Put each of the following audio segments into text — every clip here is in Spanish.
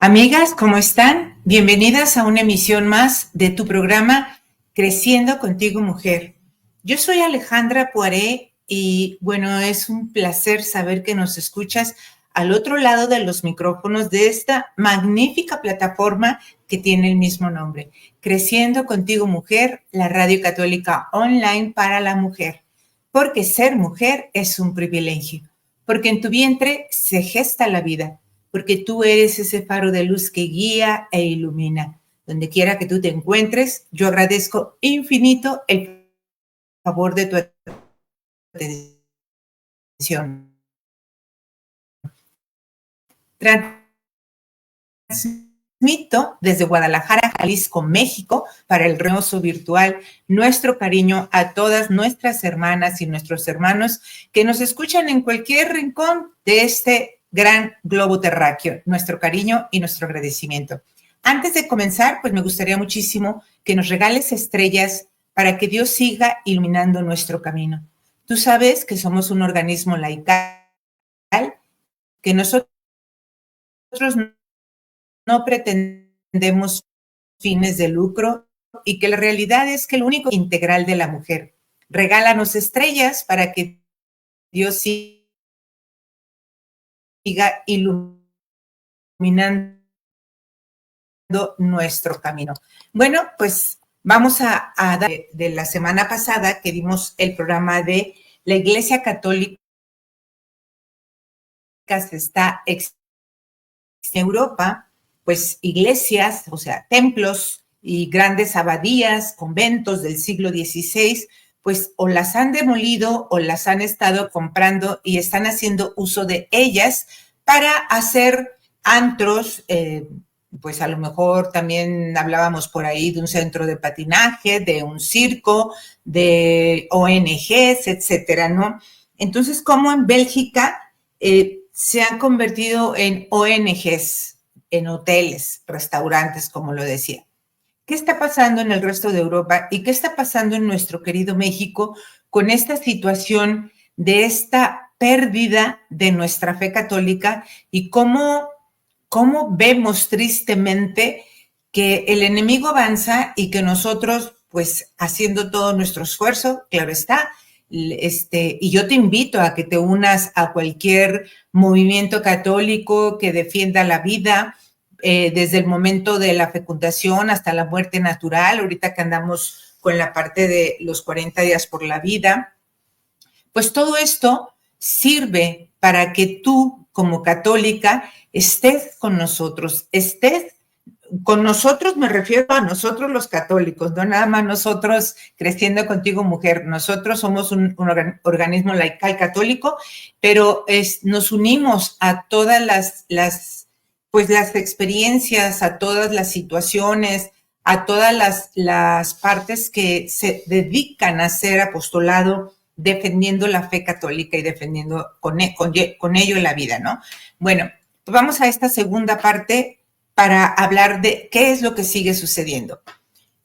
Amigas, ¿cómo están? Bienvenidas a una emisión más de tu programa Creciendo Contigo Mujer. Yo soy Alejandra Poiré y bueno, es un placer saber que nos escuchas al otro lado de los micrófonos de esta magnífica plataforma que tiene el mismo nombre, Creciendo Contigo Mujer, la radio católica online para la mujer. Porque ser mujer es un privilegio, porque en tu vientre se gesta la vida, porque tú eres ese faro de luz que guía e ilumina. Donde quiera que tú te encuentres, yo agradezco infinito el favor de tu atención. Transmito desde Guadalajara, Jalisco, México, para el renoso virtual, nuestro cariño a todas nuestras hermanas y nuestros hermanos que nos escuchan en cualquier rincón de este gran globo terráqueo. Nuestro cariño y nuestro agradecimiento. Antes de comenzar, pues me gustaría muchísimo que nos regales estrellas para que Dios siga iluminando nuestro camino. Tú sabes que somos un organismo laical, que nosotros no pretendemos fines de lucro y que la realidad es que el único integral de la mujer. Regálanos estrellas para que Dios siga iluminando nuestro camino. Bueno, pues vamos a dar de la semana pasada que dimos el programa de la Iglesia Católica se está en Europa, pues iglesias, o sea, templos y grandes abadías, conventos del siglo XVI, pues o las han demolido o las han estado comprando y están haciendo uso de ellas para hacer antros, pues a lo mejor también hablábamos por ahí de un centro de patinaje, de un circo, de ONGs, etcétera, ¿no? Entonces, como en Bélgica se han convertido en ONGs, en hoteles, restaurantes, como lo decía. ¿Qué está pasando en el resto de Europa y qué está pasando en nuestro querido México con esta situación de esta pérdida de nuestra fe católica y cómo vemos tristemente que el enemigo avanza y que nosotros, pues haciendo todo nuestro esfuerzo, claro está, y yo te invito a que te unas a cualquier movimiento católico que defienda la vida, desde el momento de la fecundación hasta la muerte natural, ahorita que andamos con la parte de los 40 días por la vida, pues todo esto sirve para que tú, como católica, estés con nosotros, me refiero a nosotros los católicos, no nada más nosotros Creciendo Contigo Mujer, nosotros somos un organismo laical católico, pero nos unimos a todas pues las experiencias, a todas las situaciones, a todas las partes que se dedican a hacer apostolado defendiendo la fe católica y defendiendo con ello la vida, ¿no? Bueno, pues vamos a esta segunda parte para hablar de qué es lo que sigue sucediendo.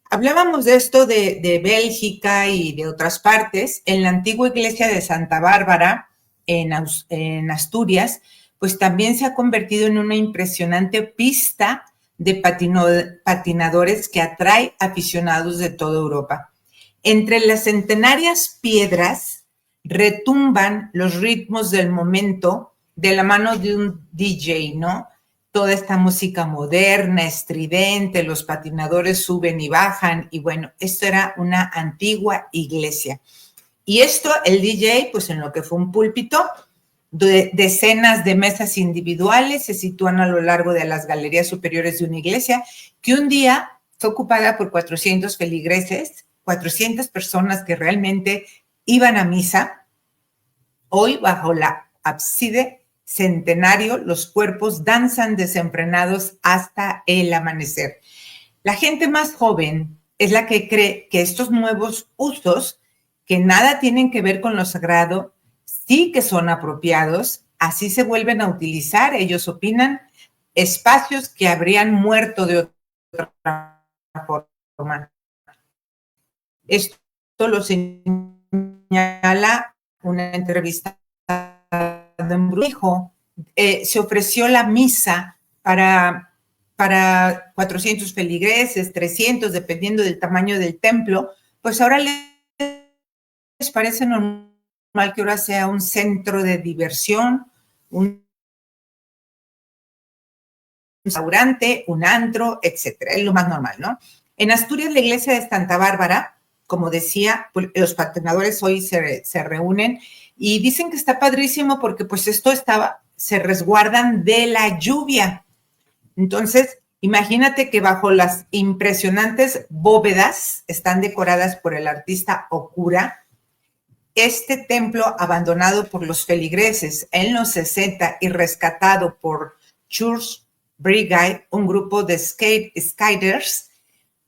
Hablábamos de esto de Bélgica y de otras partes. En la antigua iglesia de Santa Bárbara, en Asturias, pues también se ha convertido en una impresionante pista de patinadores que atrae aficionados de toda Europa. Entre las centenarias piedras retumban los ritmos del momento de la mano de un DJ, ¿no? Toda esta música moderna, estridente, los patinadores suben y bajan, y bueno, esto era una antigua iglesia. Y esto, el DJ, pues en lo que fue un púlpito, decenas de mesas individuales se sitúan a lo largo de las galerías superiores de una iglesia, que un día fue ocupada por 400 feligreses, 400 personas que realmente iban a misa. Hoy, bajo la ábside centenario, los cuerpos danzan desenfrenados hasta el amanecer. La gente más joven es la que cree que estos nuevos usos, que nada tienen que ver con lo sagrado, sí que son apropiados, así se vuelven a utilizar, ellos opinan, espacios que habrían muerto de otra forma. Esto lo señala una entrevista de Brujo. Se ofreció la misa para para 400 feligreses, 300, dependiendo del tamaño del templo, pues ahora les parece normal que ahora sea un centro de diversión, un restaurante, un antro, etcétera. Es lo más normal, ¿no? En Asturias, la iglesia de Santa Bárbara, como decía, pues, los patrocinadores hoy se reúnen y dicen que está padrísimo porque pues se resguardan de la lluvia. Entonces, imagínate que bajo las impresionantes bóvedas están decoradas por el artista Okura. Este templo, abandonado por los feligreses en los 60 y rescatado por Church Brigade, un grupo de skaters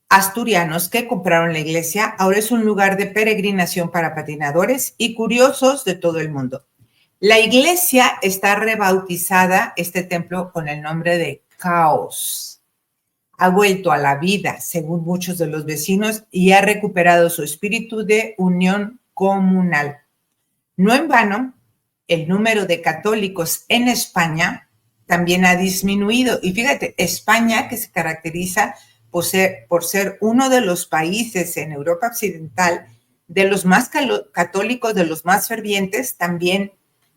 asturianos que compraron la iglesia, ahora es un lugar de peregrinación para patinadores y curiosos de todo el mundo. La iglesia está rebautizada, este templo, con el nombre de Caos. Ha vuelto a la vida, según muchos de los vecinos, y ha recuperado su espíritu de unión comunal. No en vano, el número de católicos en España también ha disminuido. Y fíjate, España, que se caracteriza por ser uno de los países en Europa Occidental de los más católicos, de los más fervientes, también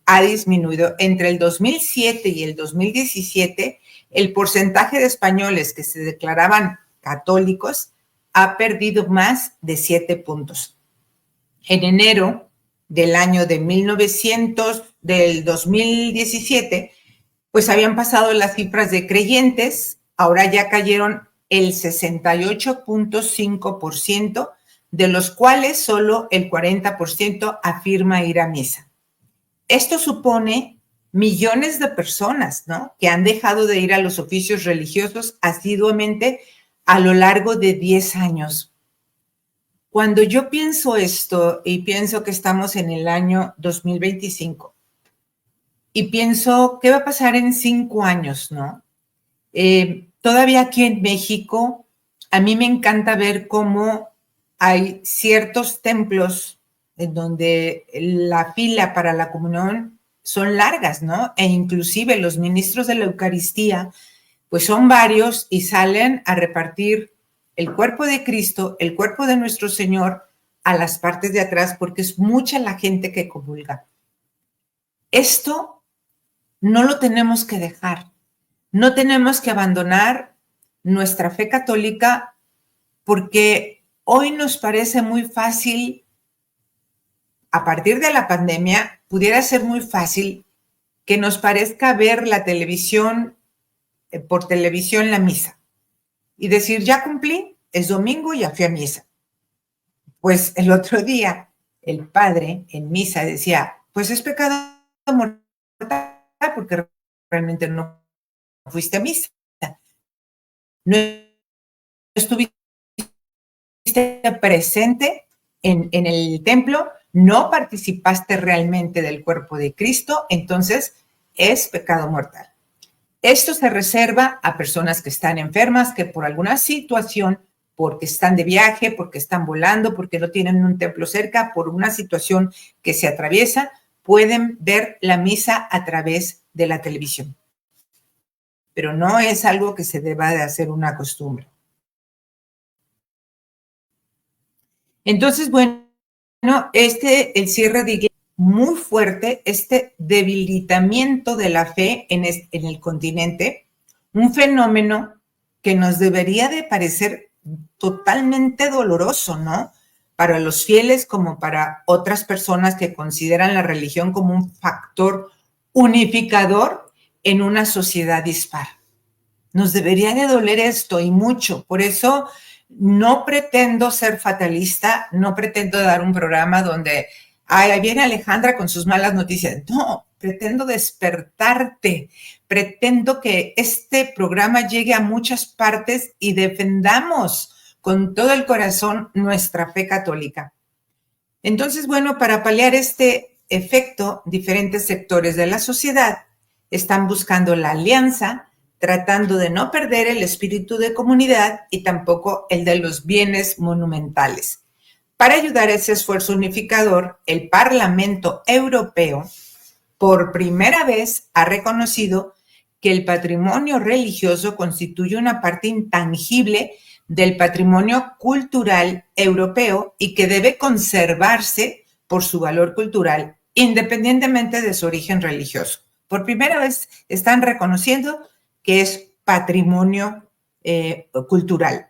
ha disminuido. Entre el 2007 y el 2017, el porcentaje de españoles que se declaraban católicos ha perdido más de 7 puntos. En enero del año del 2017, pues habían pasado las cifras de creyentes, ahora ya cayeron el 68.5%, de los cuales solo el 40% afirma ir a misa. Esto supone millones de personas, ¿no?, que han dejado de ir a los oficios religiosos asiduamente a lo largo de 10 años. Cuando yo pienso esto y pienso que estamos en el año 2025 y pienso qué va a pasar en 5 años, ¿no? Todavía aquí en México, a mí me encanta ver cómo hay ciertos templos en donde la fila para la comunión son largas, ¿no? E inclusive los ministros de la Eucaristía, pues son varios y salen a repartir el cuerpo de Cristo, el cuerpo de nuestro Señor, a las partes de atrás, porque es mucha la gente que comulga. Esto no lo tenemos que dejar. No tenemos que abandonar nuestra fe católica porque hoy nos parece muy fácil, a partir de la pandemia, pudiera ser muy fácil que nos parezca ver la televisión, por televisión la misa y decir, ya cumplí, es domingo, ya fui a misa. Pues el otro día el padre en misa decía, pues es pecado mortal porque realmente no fuiste a misa. No estuviste presente en el templo, no participaste realmente del cuerpo de Cristo, entonces es pecado mortal. Esto se reserva a personas que están enfermas, que por alguna situación, porque están de viaje, porque están volando, porque no tienen un templo cerca, por una situación que se atraviesa, pueden ver la misa a través de la televisión. Pero no es algo que se deba de hacer una costumbre. Entonces, bueno, el cierre de iglesia muy fuerte, este debilitamiento de la fe en el continente, un fenómeno que nos debería de parecer totalmente doloroso, ¿no? Para los fieles como para otras personas que consideran la religión como un factor unificador en una sociedad dispar. Nos debería de doler esto y mucho. Por eso no pretendo ser fatalista, no pretendo dar un programa donde ahí viene Alejandra con sus malas noticias. No, pretendo despertarte. Pretendo que este programa llegue a muchas partes y defendamos con todo el corazón nuestra fe católica. Entonces, bueno, para paliar este efecto, diferentes sectores de la sociedad están buscando la alianza, tratando de no perder el espíritu de comunidad y tampoco el de los bienes monumentales. Para ayudar a ese esfuerzo unificador, el Parlamento Europeo por primera vez ha reconocido que el patrimonio religioso constituye una parte intangible del patrimonio cultural europeo y que debe conservarse por su valor cultural, independientemente de su origen religioso. Por primera vez están reconociendo que es patrimonio cultural.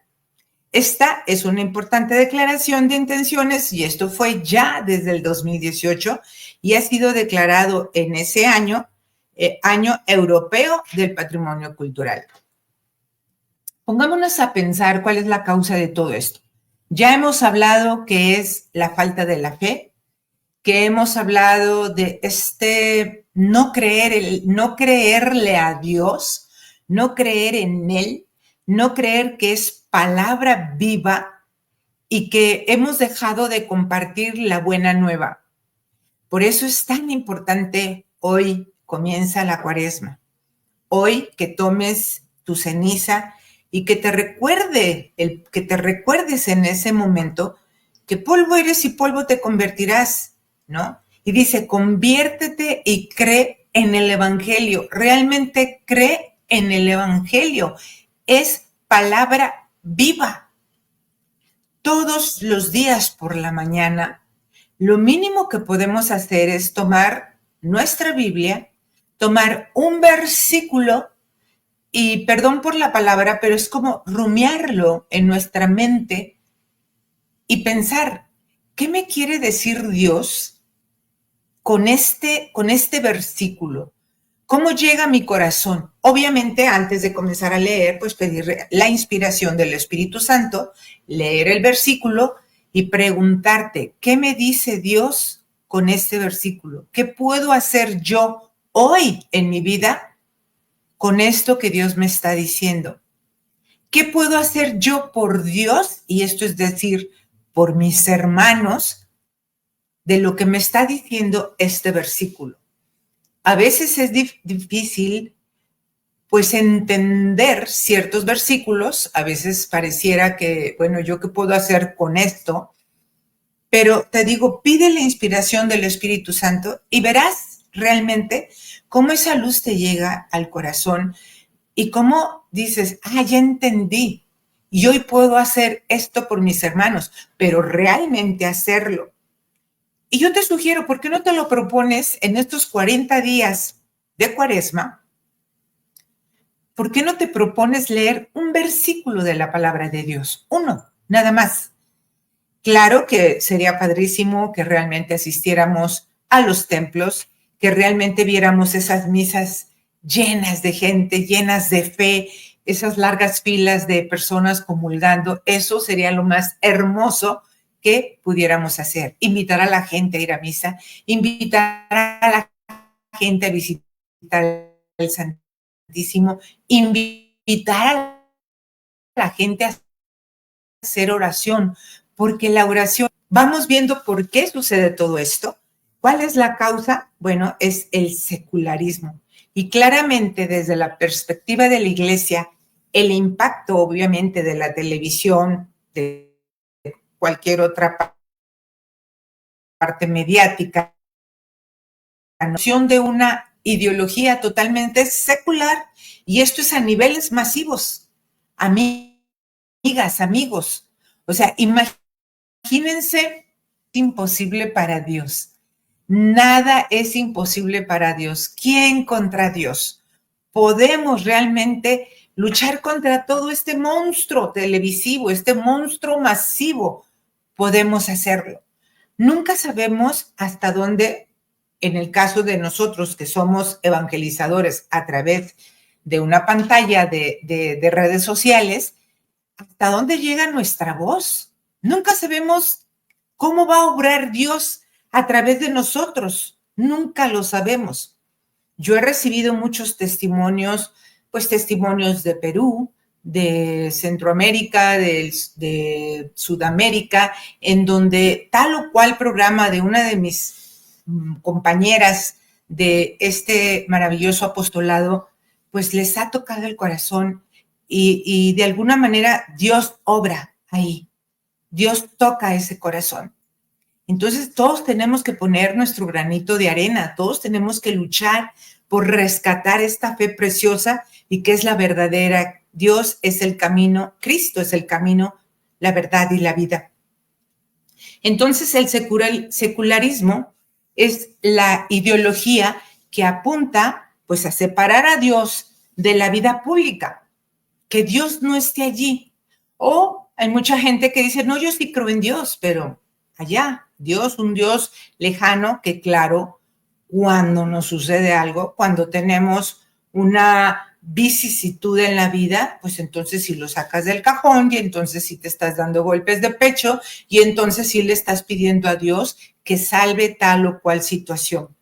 Esta es una importante declaración de intenciones y esto fue ya desde el 2018 y ha sido declarado en ese año, Año Europeo del Patrimonio Cultural. Pongámonos a pensar cuál es la causa de todo esto. Ya hemos hablado que es la falta de la fe, que hemos hablado de no creerle a Dios, no creer en Él, no creer que es palabra viva y que hemos dejado de compartir la buena nueva. Por eso es tan importante hoy comienza la Cuaresma. Hoy que tomes tu ceniza y que te recuerdes en ese momento que polvo eres y polvo te convertirás, ¿no? Y dice, conviértete y cree en el Evangelio. Realmente cree en el Evangelio. Es palabra viva. Todos los días por la mañana, lo mínimo que podemos hacer es tomar nuestra Biblia, tomar un versículo y, perdón por la palabra, pero es como rumiarlo en nuestra mente y pensar, ¿qué me quiere decir Dios con este versículo? ¿Cómo llega a mi corazón? Obviamente, antes de comenzar a leer, pues pedir la inspiración del Espíritu Santo, leer el versículo y preguntarte, ¿qué me dice Dios con este versículo? ¿Qué puedo hacer yo hoy en mi vida con esto que Dios me está diciendo? ¿Qué puedo hacer yo por Dios? Y esto es decir, por mis hermanos, de lo que me está diciendo este versículo. A veces es difícil, pues, entender ciertos versículos. A veces pareciera que, bueno, ¿yo qué puedo hacer con esto? Pero te digo, pide la inspiración del Espíritu Santo y verás realmente cómo esa luz te llega al corazón y cómo dices, ya entendí. Y hoy puedo hacer esto por mis hermanos, pero realmente hacerlo. Y yo te sugiero, ¿por qué no te lo propones en estos 40 días de Cuaresma? ¿Por qué no te propones leer un versículo de la palabra de Dios? Uno, nada más. Claro que sería padrísimo que realmente asistiéramos a los templos, que realmente viéramos esas misas llenas de gente, llenas de fe, esas largas filas de personas comulgando. Eso sería lo más hermoso que pudiéramos hacer. Invitar a la gente a ir a misa, invitar a la gente a visitar el Santísimo, invitar a la gente a hacer oración, porque la oración, vamos viendo por qué sucede todo esto. ¿Cuál es la causa? Bueno, es el secularismo. Y claramente desde la perspectiva de la Iglesia, el impacto obviamente de la televisión, de cualquier otra parte mediática, la noción de una ideología totalmente secular, y esto es a niveles masivos. Amigas, amigos, o sea, imagínense, imposible para Dios. Nada es imposible para Dios. ¿Quién contra Dios? Podemos realmente luchar contra todo este monstruo televisivo, este monstruo masivo. Podemos hacerlo. Nunca sabemos hasta dónde, en el caso de nosotros que somos evangelizadores a través de una pantalla de redes sociales, hasta dónde llega nuestra voz. Nunca sabemos cómo va a obrar Dios a través de nosotros. Nunca lo sabemos. Yo he recibido muchos testimonios, pues testimonios de Perú, de Centroamérica, de Sudamérica, en donde tal o cual programa de una de mis compañeras de este maravilloso apostolado, pues les ha tocado el corazón y de alguna manera Dios obra ahí. Dios toca ese corazón. Entonces todos tenemos que poner nuestro granito de arena, todos tenemos que luchar por rescatar esta fe preciosa y que es la verdadera. Dios es el camino, Cristo es el camino, la verdad y la vida. Entonces el secularismo es la ideología que apunta pues a separar a Dios de la vida pública, que Dios no esté allí. O hay mucha gente que dice, no, yo sí creo en Dios, pero allá, Dios, un Dios lejano que claro, cuando nos sucede algo, cuando tenemos una vicisitud en la vida, pues entonces sí lo sacas del cajón y entonces sí te estás dando golpes de pecho y entonces sí le estás pidiendo a Dios que salve tal o cual situación.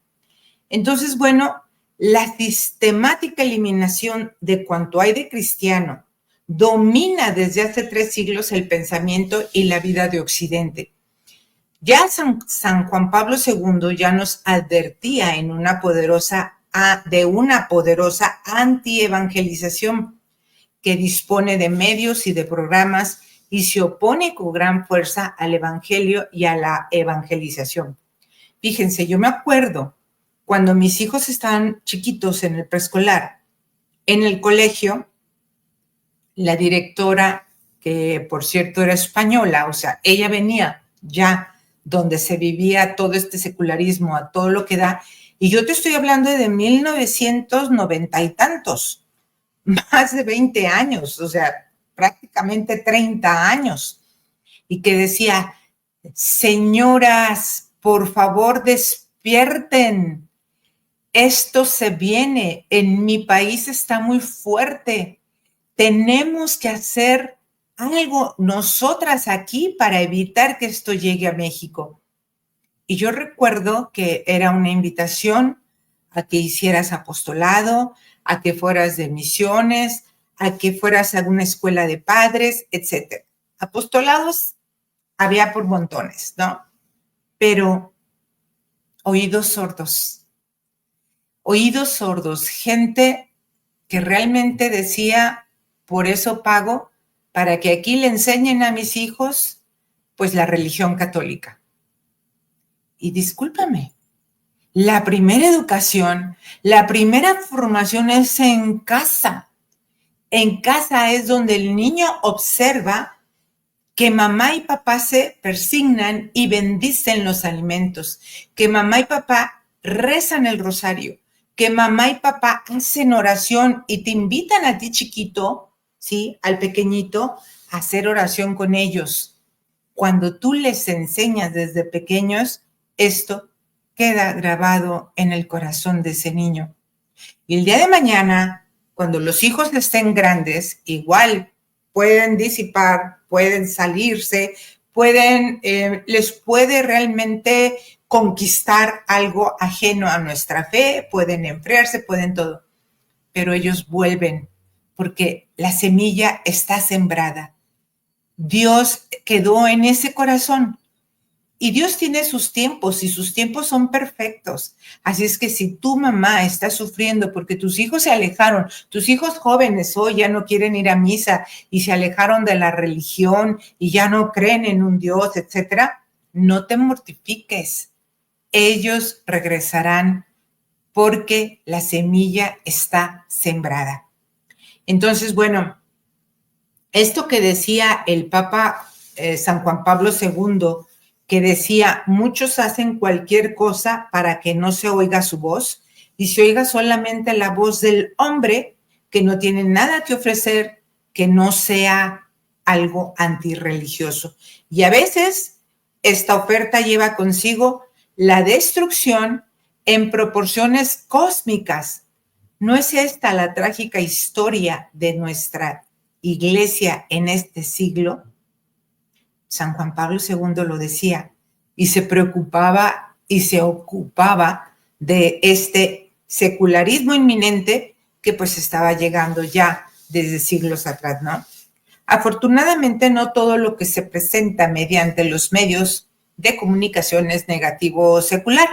Entonces, bueno, la sistemática eliminación de cuanto hay de cristiano domina desde hace 3 siglos el pensamiento y la vida de Occidente. Ya San Juan Pablo II ya nos advertía de una poderosa antievangelización que dispone de medios y de programas y se opone con gran fuerza al evangelio y a la evangelización. Fíjense, yo me acuerdo cuando mis hijos estaban chiquitos en el preescolar, en el colegio, la directora, que por cierto era española, o sea, ella venía ya donde se vivía todo este secularismo, a todo lo que da, y yo te estoy hablando de 1990 y tantos, más de 20 años, o sea, prácticamente 30 años, y que decía, señoras, por favor despierten, esto se viene, en mi país está muy fuerte, tenemos que hacer algo nosotras aquí para evitar que esto llegue a México. Y yo recuerdo que era una invitación a que hicieras apostolado, a que fueras de misiones, a que fueras a una escuela de padres, etc. Apostolados había por montones, ¿no? Pero oídos sordos, gente que realmente decía, por eso pago, para que aquí le enseñen a mis hijos, pues la religión católica. Y discúlpame, la primera educación, la primera formación es en casa. En casa es donde el niño observa que mamá y papá se persignan y bendicen los alimentos, que mamá y papá rezan el rosario, que mamá y papá hacen oración y te invitan a ti chiquito, ¿sí? Al pequeñito, a hacer oración con ellos. Cuando tú les enseñas desde pequeños, esto queda grabado en el corazón de ese niño. Y el día de mañana, cuando los hijos estén grandes, igual pueden disipar, pueden salirse, les puede realmente conquistar algo ajeno a nuestra fe, pueden enfriarse, pueden todo, pero ellos vuelven porque la semilla está sembrada. Dios quedó en ese corazón y Dios tiene sus tiempos y sus tiempos son perfectos. Así es que si tu mamá está sufriendo porque tus hijos se alejaron, tus hijos jóvenes hoy ya no quieren ir a misa y se alejaron de la religión y ya no creen en un Dios, etcétera, no te mortifiques. Ellos regresarán porque la semilla está sembrada. Entonces, bueno, esto que decía el Papa San Juan Pablo II, que decía, muchos hacen cualquier cosa para que no se oiga su voz y se oiga solamente la voz del hombre que no tiene nada que ofrecer que no sea algo antirreligioso. Y a veces esta oferta lleva consigo la destrucción en proporciones cósmicas. ¿No es esta la trágica historia de nuestra iglesia en este siglo? San Juan Pablo II lo decía y se preocupaba y se ocupaba de este secularismo inminente que pues estaba llegando ya desde siglos atrás, ¿no? Afortunadamente no todo lo que se presenta mediante los medios de comunicación es negativo o secular.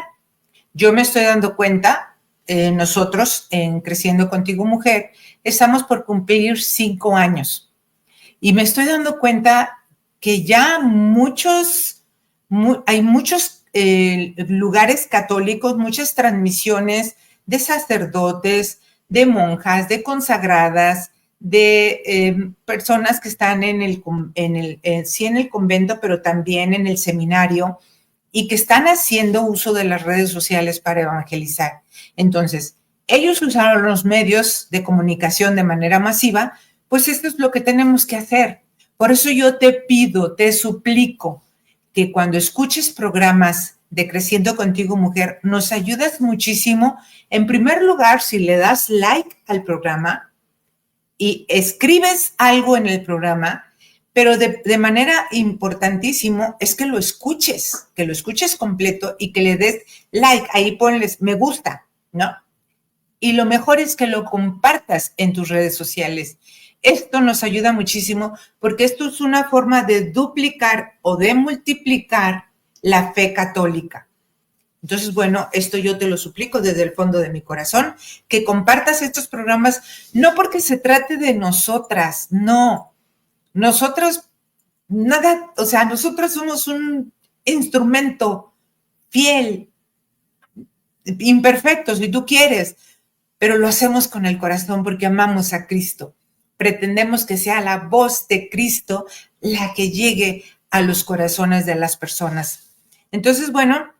Yo me estoy dando cuenta, nosotros en Creciendo Contigo Mujer, estamos por cumplir 5 años y me estoy dando cuenta que ya hay muchos lugares católicos, muchas transmisiones de sacerdotes, de monjas, de consagradas, de personas que están sí en el convento, pero también en el seminario, y que están haciendo uso de las redes sociales para evangelizar. Entonces, ellos usaron los medios de comunicación de manera masiva, pues esto es lo que tenemos que hacer. Por eso yo te pido, te suplico, que cuando escuches programas de Creciendo Contigo Mujer, nos ayudas muchísimo. En primer lugar, si le das like al programa y escribes algo en el programa, pero de manera importantísimo es que lo escuches completo y que le des like, ahí ponles me gusta, ¿no? Y lo mejor es que lo compartas en tus redes sociales. Esto nos ayuda muchísimo porque esto es una forma de duplicar o de multiplicar la fe católica. Entonces, bueno, esto yo te lo suplico desde el fondo de mi corazón, que compartas estos programas, no porque se trate de nosotras, no. Nosotros, nada, o sea, nosotros somos un instrumento fiel, imperfecto, si tú quieres, pero lo hacemos con el corazón porque amamos a Cristo. Pretendemos que sea la voz de Cristo la que llegue a los corazones de las personas. Entonces, bueno,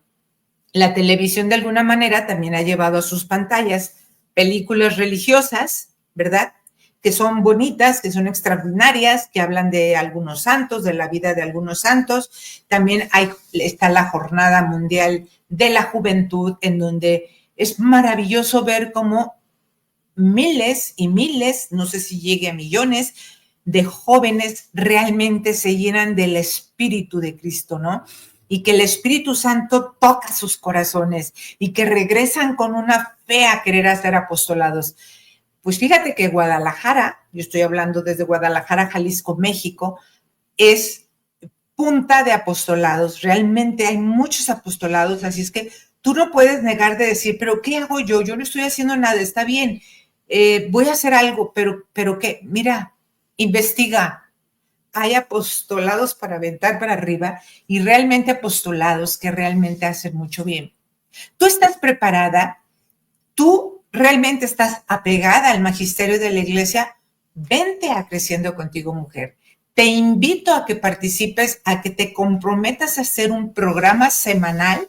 la televisión de alguna manera también ha llevado a sus pantallas películas religiosas, ¿verdad? Que son bonitas, que son extraordinarias, que hablan de algunos santos, de la vida de algunos santos. También está la Jornada Mundial de la Juventud, en donde es maravilloso ver cómo miles y miles, no sé si llegue a millones, de jóvenes realmente se llenan del Espíritu de Cristo, ¿no? Y que el Espíritu Santo toca sus corazones y que regresan con una fe a querer hacer apostolados. Pues fíjate que Guadalajara, yo estoy hablando desde Guadalajara, Jalisco, México, es punta de apostolados. Realmente hay muchos apostolados, así es que tú no puedes negar de decir, pero ¿qué hago yo? Yo no estoy haciendo nada, está bien, voy a hacer algo, pero ¿qué? Mira, investiga. Hay apostolados para aventar para arriba y realmente apostolados que realmente hacen mucho bien. Tú estás preparada, tú realmente estás apegada al magisterio de la iglesia, vente a Creciendo Contigo Mujer. Te invito a que participes, a que te comprometas a hacer un programa semanal,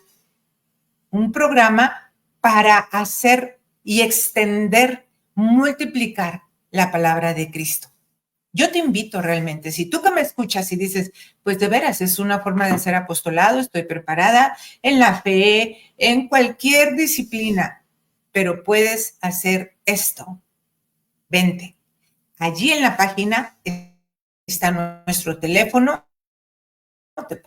un programa para hacer y extender, multiplicar la palabra de Cristo. Yo te invito realmente, si tú que me escuchas y dices, pues de veras es una forma de ser apostolado, estoy preparada en la fe, en cualquier disciplina, pero puedes hacer esto. Vente. Allí en la página está nuestro teléfono, te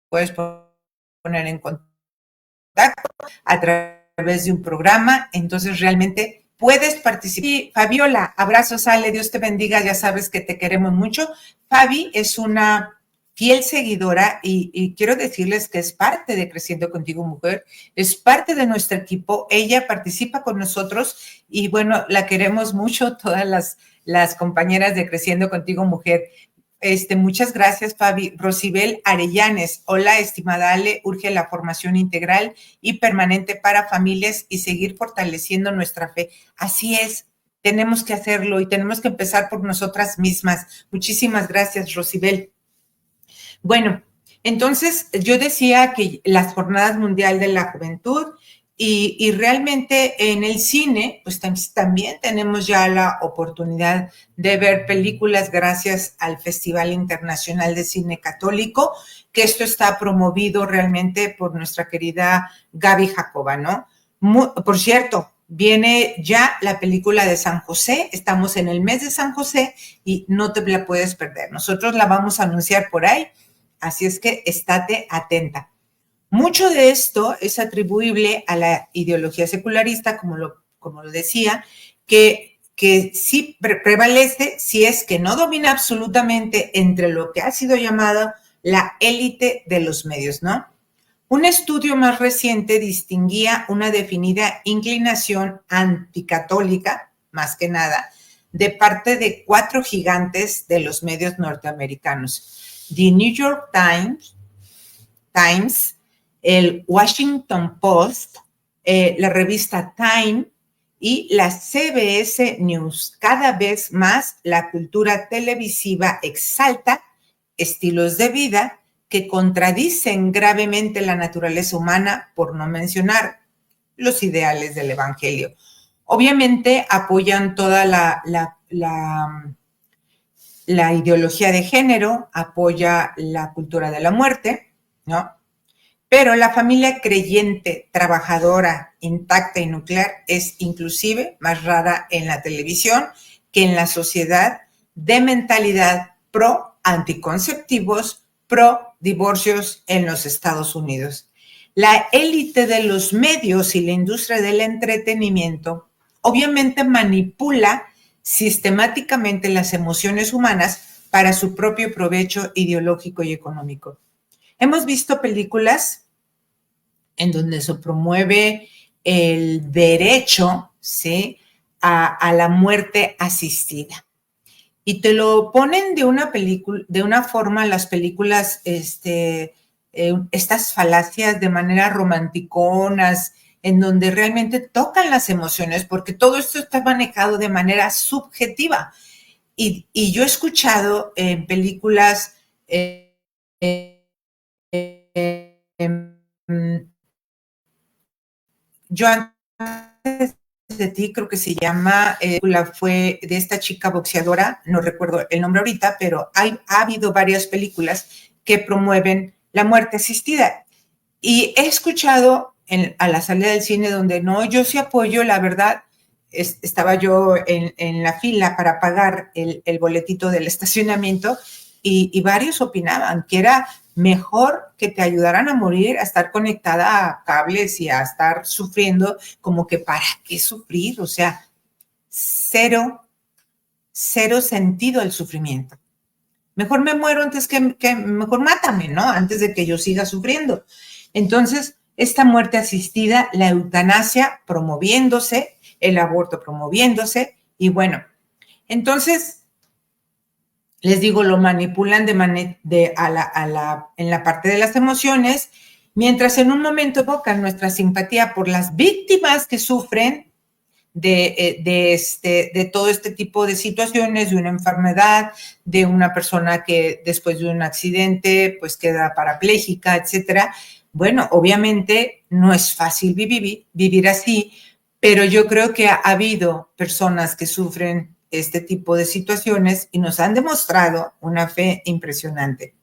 puedes poner en contacto a través de un programa, entonces realmente puedes participar. Y Fabiola, abrazos, Ale, Dios te bendiga, ya sabes que te queremos mucho. Fabi es una fiel seguidora y quiero decirles que es parte de Creciendo Contigo Mujer, es parte de nuestro equipo, ella participa con nosotros y bueno, la queremos mucho, todas las compañeras de Creciendo Contigo Mujer. Muchas gracias, Fabi. Rosibel Arellanes, hola, estimada Ale, urge la formación integral y permanente para familias y seguir fortaleciendo nuestra fe. Así es, tenemos que hacerlo y tenemos que empezar por nosotras mismas. Muchísimas gracias, Rosibel. Bueno, entonces yo decía que las Jornadas Mundial de la Juventud y realmente en el cine, pues también tenemos ya la oportunidad de ver películas gracias al Festival Internacional de Cine Católico, que esto está promovido realmente por nuestra querida Gaby Jacoba, ¿no? Por cierto, viene ya la película de San José, estamos en el mes de San José y no te la puedes perder. Nosotros la vamos a anunciar por ahí, así es que estate atenta. Mucho de esto es atribuible a la ideología secularista, como lo decía, que sí prevalece si es que no domina absolutamente entre lo que ha sido llamado la élite de los medios, ¿no? Un estudio más reciente distinguía una definida inclinación anticatólica, más que nada, de parte de 4 gigantes de los medios norteamericanos. The New York Times, el Washington Post, la revista Time y la CBS News. Cada vez más la cultura televisiva exalta estilos de vida que contradicen gravemente la naturaleza humana, por no mencionar los ideales del Evangelio. Obviamente apoyan toda la ideología de género, apoya la cultura de la muerte, ¿no? Pero la familia creyente, trabajadora, intacta y nuclear es inclusive más rara en la televisión que en la sociedad de mentalidad pro anticonceptivos, pro divorcios en los Estados Unidos. La élite de los medios y la industria del entretenimiento obviamente manipula sistemáticamente las emociones humanas para su propio provecho ideológico y económico. Hemos visto películas en donde se promueve el derecho, ¿sí?, a la muerte asistida. Y te lo ponen de una forma las películas, estas falacias de manera romanticonas, en donde realmente tocan las emociones, porque todo esto está manejado de manera subjetiva. Y yo he escuchado en películas, yo antes de ti, creo que se llama, fue de esta chica boxeadora, no recuerdo el nombre ahorita, pero ha habido varias películas que promueven la muerte asistida. Y he escuchado a la salida del cine donde no, yo sí apoyo, la verdad, estaba yo en la fila para pagar el boletito del estacionamiento y varios opinaban que era mejor que te ayudaran a morir a estar conectada a cables y a estar sufriendo, como que ¿para qué sufrir? O sea, cero sentido el sufrimiento. Mejor me muero antes que mejor mátame, ¿no? Antes de que yo siga sufriendo. Entonces, esta muerte asistida, la eutanasia promoviéndose, el aborto promoviéndose, y bueno, entonces, les digo, lo manipulan en la parte de las emociones, mientras en un momento evocan nuestra simpatía por las víctimas que sufren de todo este tipo de situaciones, de una enfermedad, de una persona que después de un accidente pues queda parapléjica, etcétera. Bueno, obviamente no es fácil vivir así, pero yo creo que ha habido personas que sufren este tipo de situaciones y nos han demostrado una fe impresionante.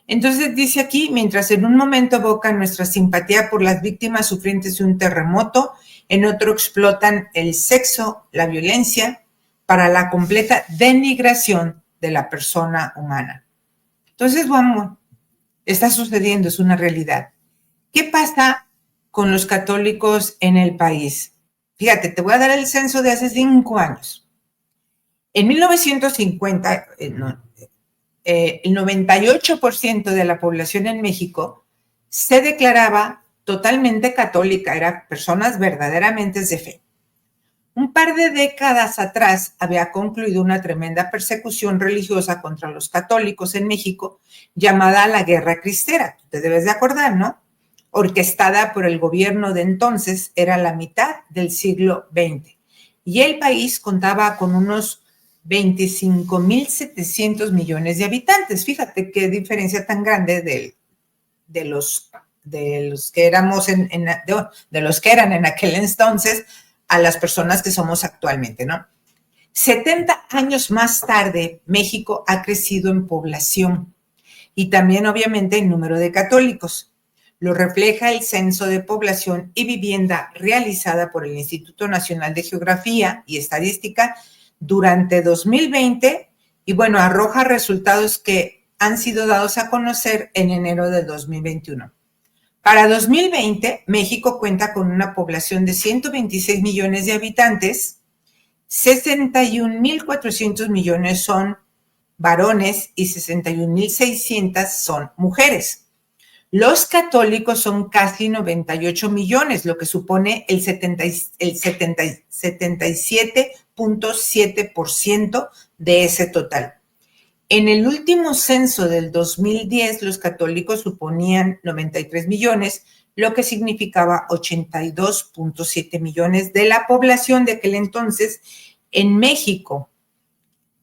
Entonces dice aquí, mientras en un momento evocan nuestra simpatía por las víctimas sufrientes de un terremoto, en otro explotan el sexo, la violencia, para la completa denigración de la persona humana. Entonces, vamos, está sucediendo, es una realidad. ¿Qué pasa con los católicos en el país? Fíjate, te voy a dar el censo de hace 5 años. En 1950, el 98% de la población en México se declaraba totalmente católica, eran personas verdaderamente de fe. Un par de décadas atrás había concluido una tremenda persecución religiosa contra los católicos en México, llamada la Guerra Cristera. Te debes de acordar, ¿no? Orquestada por el gobierno de entonces, era la mitad del siglo XX. Y el país contaba con unos 25.700 millones de habitantes. Fíjate qué diferencia tan grande de los que éramos de los que eran en aquel entonces a las personas que somos actualmente, ¿no? 70 años más tarde, México ha crecido en población y también, obviamente, en número de católicos. Lo refleja el Censo de Población y Vivienda realizada por el Instituto Nacional de Geografía y Estadística durante 2020 y, bueno, arroja resultados que han sido dados a conocer en enero de 2021. Para 2020, México cuenta con una población de 126 millones de habitantes, 61.400 millones son varones y 61.600 son mujeres. Los católicos son casi 98 millones, lo que supone el 77.7% de ese total. En el último censo del 2010, los católicos suponían 93 millones, lo que significaba 82.7 millones de la población de aquel entonces en México.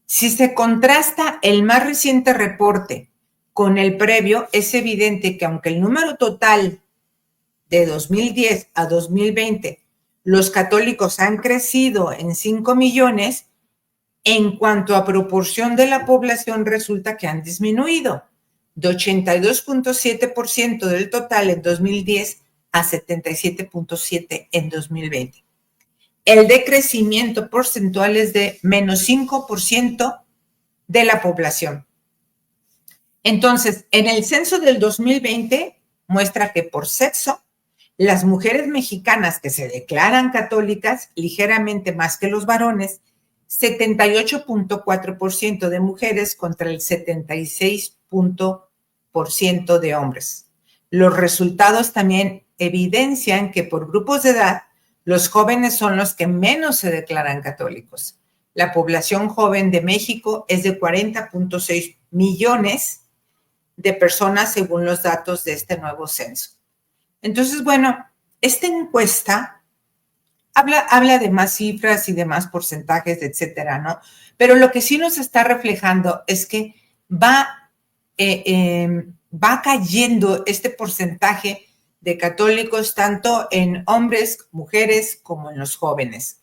Si se contrasta el más reciente reporte con el previo, es evidente que aunque el número total de 2010 a 2020, los católicos han crecido en 5 millones, en cuanto a proporción de la población resulta que han disminuido de 82.7% del total en 2010 a 77.7% en 2020. El decrecimiento porcentual es de menos 5% de la población. Entonces, en el censo del 2020 muestra que por sexo, las mujeres mexicanas que se declaran católicas, ligeramente más que los varones, 78.4% de mujeres contra el 76% de hombres. Los resultados también evidencian que por grupos de edad, los jóvenes son los que menos se declaran católicos. La población joven de México es de 40.6 millones de personas según los datos de este nuevo censo. Entonces, bueno, esta encuesta habla de más cifras y de más porcentajes, etcétera, ¿no? Pero lo que sí nos está reflejando es que va cayendo este porcentaje de católicos tanto en hombres, mujeres, como en los jóvenes.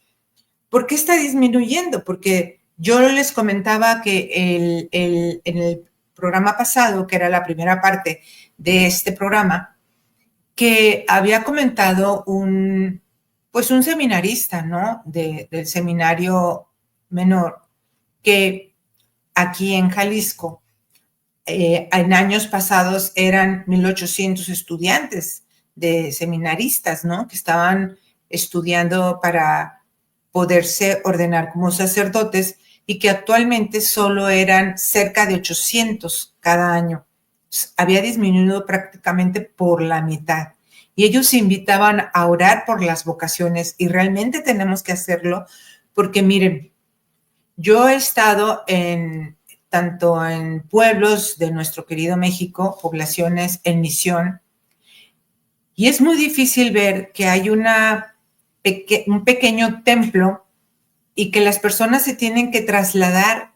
¿Por qué está disminuyendo? Porque yo les comentaba que en el programa pasado, que era la primera parte de este programa, que había comentado un seminarista, ¿no? Del seminario menor, que aquí en Jalisco, en años pasados eran 1,800 estudiantes de seminaristas, ¿no? Que estaban estudiando para poderse ordenar como sacerdotes y que actualmente solo eran cerca de 800 cada año. Había disminuido prácticamente por la mitad. Y ellos se invitaban a orar por las vocaciones y realmente tenemos que hacerlo porque miren, yo he estado tanto en pueblos de nuestro querido México, poblaciones en misión, y es muy difícil ver que hay un pequeño templo y que las personas se tienen que trasladar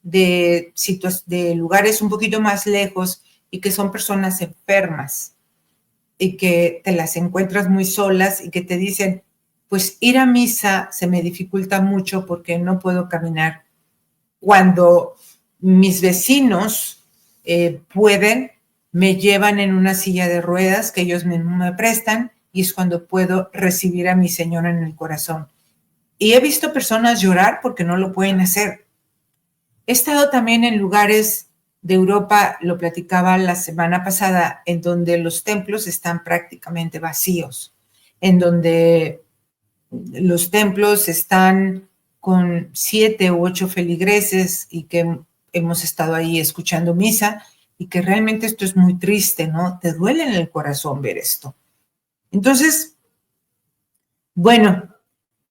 de lugares un poquito más lejos y que son personas enfermas y que te las encuentras muy solas y que te dicen, pues ir a misa se me dificulta mucho porque no puedo caminar. Cuando mis vecinos pueden, me llevan en una silla de ruedas que ellos mismos me prestan y es cuando puedo recibir a mi Señor en el corazón. Y he visto personas llorar porque no lo pueden hacer. He estado también en lugares de Europa, lo platicaba la semana pasada, en donde los templos están prácticamente vacíos, en donde los templos están con 7 u 8 feligreses y que hemos estado ahí escuchando misa y que realmente esto es muy triste, ¿no? Te duele en el corazón ver esto. Entonces, bueno,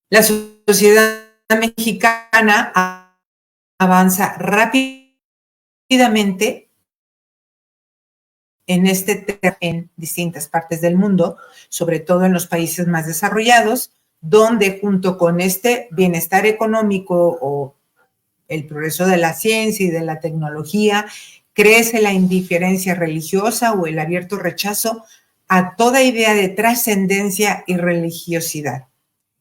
la sociedad mexicana avanza rápidamente en distintas partes del mundo, sobre todo en los países más desarrollados, donde junto con este bienestar económico o el progreso de la ciencia y de la tecnología, crece la indiferencia religiosa o el abierto rechazo a toda idea de trascendencia y religiosidad.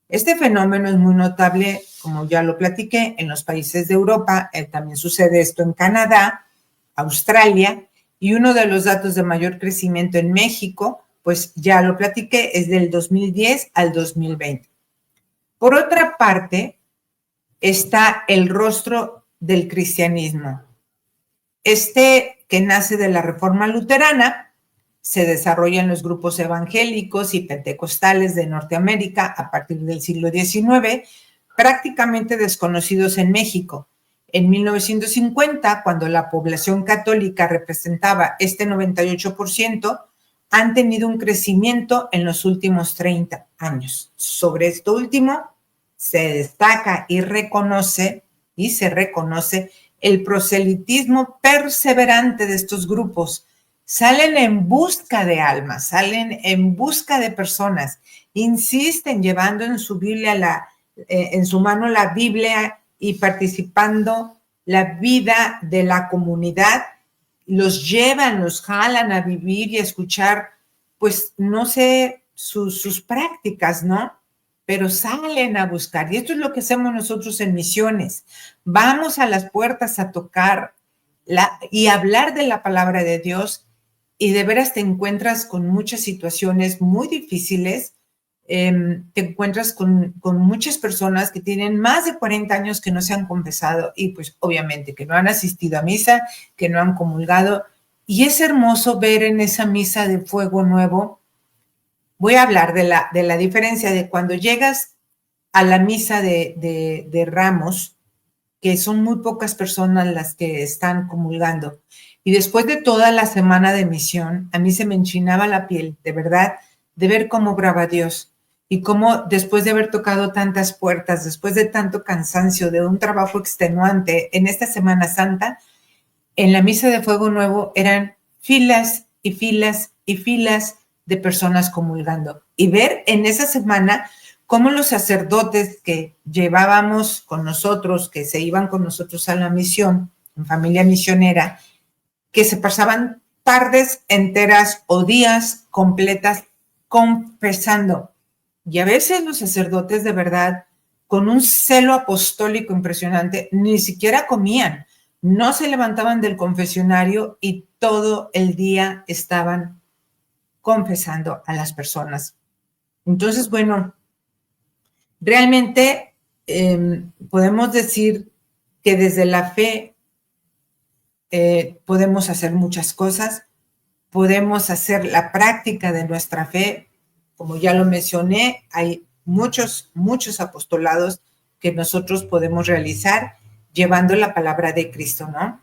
Este fenómeno es muy notable, como ya lo platiqué, en los países de Europa, también sucede esto en Canadá, Australia, y uno de los datos de mayor crecimiento en México, pues ya lo platiqué, es del 2010 al 2020. Por otra parte, está el rostro del cristianismo. Este que nace de la Reforma Luterana, se desarrolla en los grupos evangélicos y pentecostales de Norteamérica a partir del siglo XIX, prácticamente desconocidos en México. En 1950, cuando la población católica representaba este 98%, han tenido un crecimiento en los últimos 30 años. Sobre esto último, se destaca y se reconoce el proselitismo perseverante de estos grupos salen en busca de almas, salen en busca de personas, insisten llevando en su Biblia, en su mano la Biblia y participando la vida de la comunidad, los llevan, los jalan a vivir y a escuchar, pues no sé, sus prácticas, ¿no? Pero salen a buscar. Y esto es lo que hacemos nosotros en misiones. Vamos a las puertas a tocar y hablar de la palabra de Dios, y de veras te encuentras con muchas situaciones muy difíciles. Te encuentras con muchas personas que tienen más de 40 años que no se han confesado y pues obviamente que no han asistido a misa, que no han comulgado. Y es hermoso ver en esa misa de fuego nuevo. Voy a hablar de la diferencia de cuando llegas a la misa de Ramos, que son muy pocas personas las que están comulgando. Y después de toda la semana de misión, a mí se me enchinaba la piel, de verdad, de ver cómo obraba Dios y cómo después de haber tocado tantas puertas, después de tanto cansancio, de un trabajo extenuante en esta Semana Santa, en la misa de Fuego Nuevo eran filas y filas y filas de personas comulgando. Y ver en esa semana cómo los sacerdotes que llevábamos con nosotros, que se iban con nosotros a la misión, en familia misionera, que se pasaban tardes enteras o días completas confesando. Y a veces los sacerdotes, de verdad, con un celo apostólico impresionante, ni siquiera comían, no se levantaban del confesionario y todo el día estaban confesando a las personas. Entonces, bueno, realmente podemos decir que desde la fe podemos hacer muchas cosas, podemos hacer la práctica de nuestra fe. Como ya lo mencioné, hay muchos apostolados que nosotros podemos realizar llevando la palabra de Cristo, ¿no?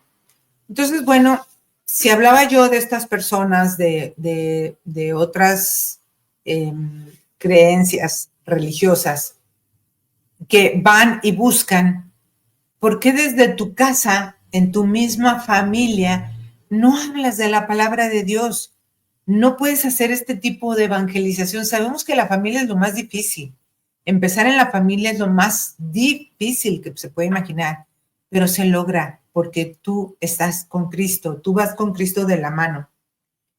Entonces, bueno, si hablaba yo de estas personas, de otras creencias religiosas que van y buscan, ¿por qué desde tu casa, en tu misma familia, no hablas de la palabra de Dios? No puedes hacer este tipo de evangelización. Sabemos que la familia es lo más difícil. Empezar en la familia es lo más difícil que se puede imaginar, pero se logra porque tú estás con Cristo, tú vas con Cristo de la mano.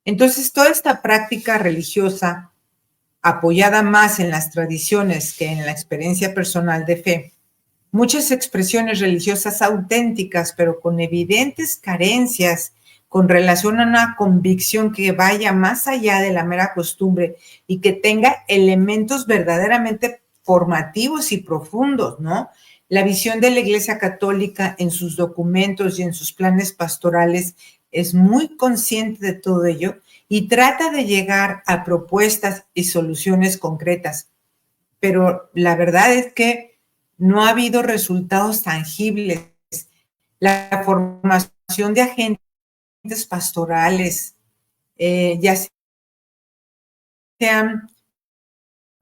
Entonces, toda esta práctica religiosa, apoyada más en las tradiciones que en la experiencia personal de fe, muchas expresiones religiosas auténticas, pero con evidentes carencias con relación a una convicción que vaya más allá de la mera costumbre y que tenga elementos verdaderamente formativos y profundos, ¿no? La visión de la Iglesia Católica en sus documentos y en sus planes pastorales es muy consciente de todo ello y trata de llegar a propuestas y soluciones concretas. Pero la verdad es que no ha habido resultados tangibles. La formación de agentes pastorales, ya sean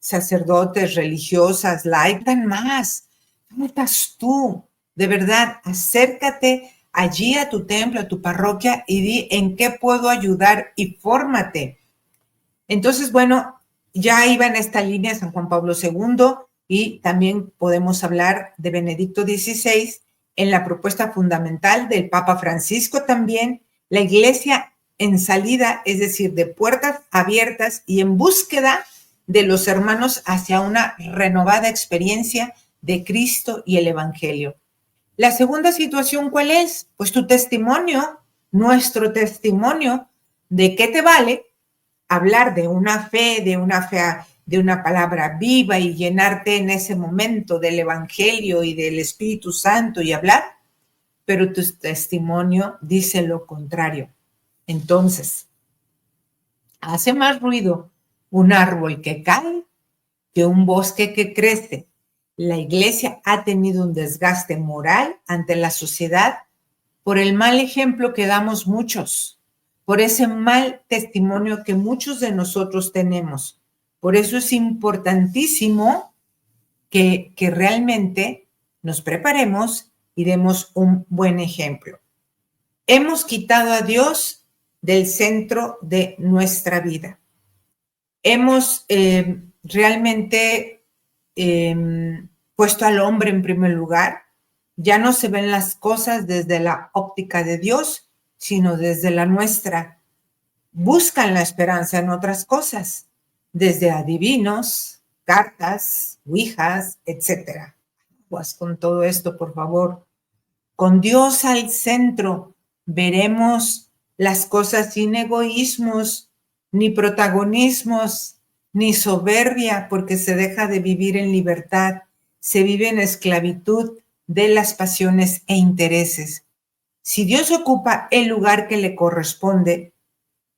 sacerdotes, religiosas, laicas, más. ¿Cómo estás tú? De verdad, acércate allí a tu templo, a tu parroquia y di en qué puedo ayudar y fórmate. Entonces, bueno, ya iba en esta línea San Juan Pablo II y también podemos hablar de Benedicto XVI en la propuesta fundamental del Papa Francisco también, la Iglesia en salida, es decir, de puertas abiertas y en búsqueda de los hermanos hacia una renovada experiencia de Cristo y el Evangelio. La segunda situación, ¿cuál es? Pues tu testimonio, nuestro testimonio, ¿de qué te vale hablar de una fe, de una palabra viva y llenarte en ese momento del Evangelio y del Espíritu Santo y hablar? Pero tu testimonio dice lo contrario. Entonces, hace más ruido un árbol que cae que un bosque que crece. La Iglesia ha tenido un desgaste moral ante la sociedad por el mal ejemplo que damos muchos, por ese mal testimonio que muchos de nosotros tenemos. Por eso es importantísimo que realmente nos preparemos y demos un buen ejemplo. Hemos quitado a Dios del centro de nuestra vida. Hemos realmente puesto al hombre en primer lugar. Ya no se ven las cosas desde la óptica de Dios, sino desde la nuestra. Buscan la esperanza en otras cosas, desde adivinos, cartas, ouijas, etc. Pues con todo esto, por favor. Con Dios al centro, veremos las cosas sin egoísmos, ni protagonismos, ni soberbia, porque se deja de vivir en libertad, se vive en esclavitud de las pasiones e intereses. Si Dios ocupa el lugar que le corresponde,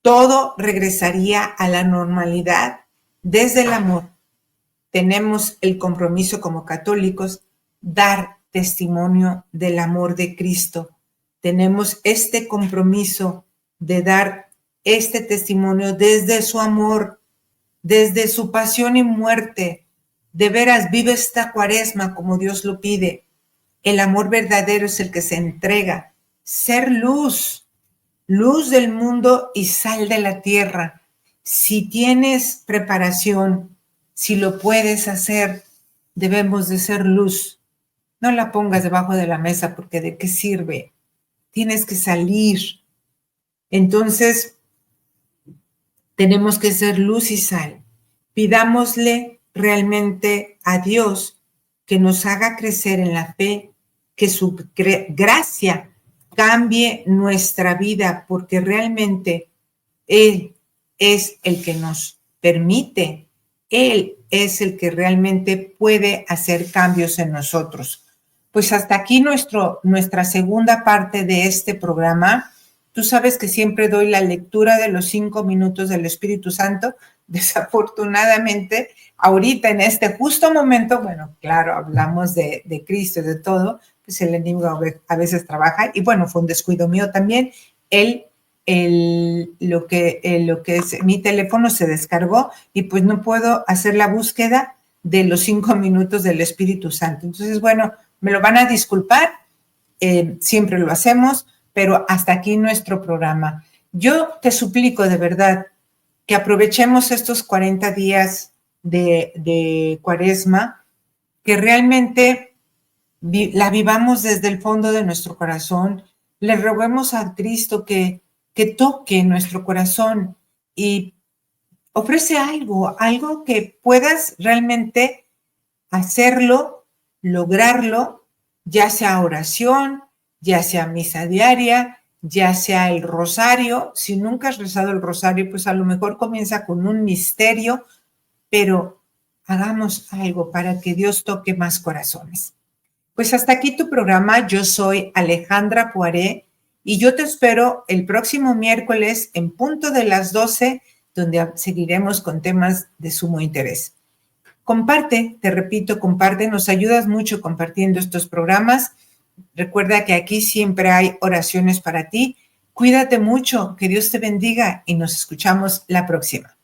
todo regresaría a la normalidad desde el amor. Tenemos el compromiso como católicos, dar testimonio del amor de Cristo. Tenemos este compromiso de dar este testimonio desde su amor, desde su pasión y muerte. De veras, vive esta cuaresma como Dios lo pide. El amor verdadero es el que se entrega. Ser luz, luz del mundo y sal de la tierra. Si tienes preparación, si lo puedes hacer, debemos de ser luz. No la pongas debajo de la mesa porque ¿de qué sirve? Tienes que salir. Entonces, tenemos que ser luz y sal. Pidámosle realmente a Dios que nos haga crecer en la fe, que su gracia cambie nuestra vida, porque realmente Él es el que nos permite, Él es el que realmente puede hacer cambios en nosotros. Pues hasta aquí nuestra segunda parte de este programa. Tú sabes que siempre doy la lectura de los 5 minutos del Espíritu Santo. Desafortunadamente, ahorita en este justo momento, bueno, claro, hablamos de Cristo y de todo, pues el enemigo a veces trabaja, y bueno, fue un descuido mío también. Lo que es mi teléfono se descargó y pues no puedo hacer la búsqueda de los 5 minutos del Espíritu Santo. Entonces, bueno, me lo van a disculpar, siempre lo hacemos, pero hasta aquí nuestro programa. Yo te suplico de verdad que aprovechemos estos 40 días de Cuaresma, que realmente la vivamos desde el fondo de nuestro corazón. Le roguemos a Cristo que toque nuestro corazón y ofrece algo que puedas realmente hacerlo, lograrlo, ya sea oración, ya sea misa diaria, ya sea el rosario. Si nunca has rezado el rosario, pues a lo mejor comienza con un misterio, pero hagamos algo para que Dios toque más corazones. Pues hasta aquí tu programa. Yo soy Alejandra Poiré y yo te espero el próximo miércoles en punto de las 12, donde seguiremos con temas de sumo interés. Comparte, te repito, comparte, nos ayudas mucho compartiendo estos programas. Recuerda que aquí siempre hay oraciones para ti. Cuídate mucho, que Dios te bendiga y nos escuchamos la próxima.